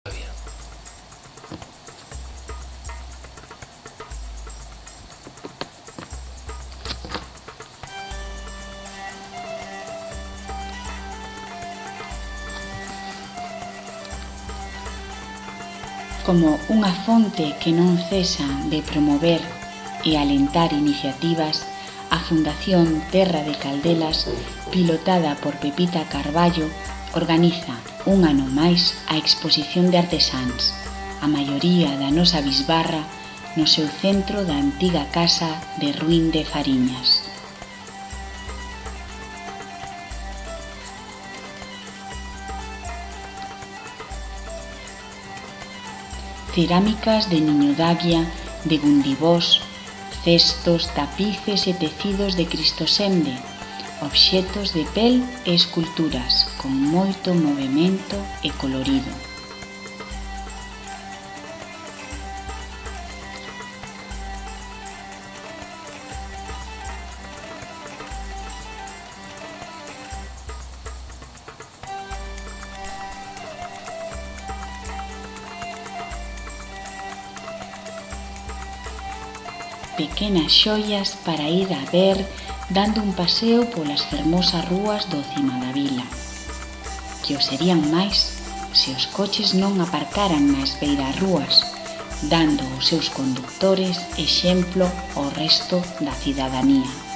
Como unha fonte que non cesa de promover e alentar iniciativas, a Fundación Terra de Caldelas, pilotada por Pepita Carballo, organiza un ano máis a exposición de artesáns, a maioría da nosa bisbarra, no seu centro da antiga casa de Ruín de Fariñas. Cerámicas de Niño d'Águia, de Gundibós, cestos, tapices e tecidos de Cristosende, obxetos de pel e esculturas con moito movemento e colorido. Pequenas xoias para ir a ver dando un paseo polas fermosas rúas do cima da vila, que o serían máis se os coches non aparcaran nas beiras rúas, dando aos seus condutores exemplo ao resto da cidadanía.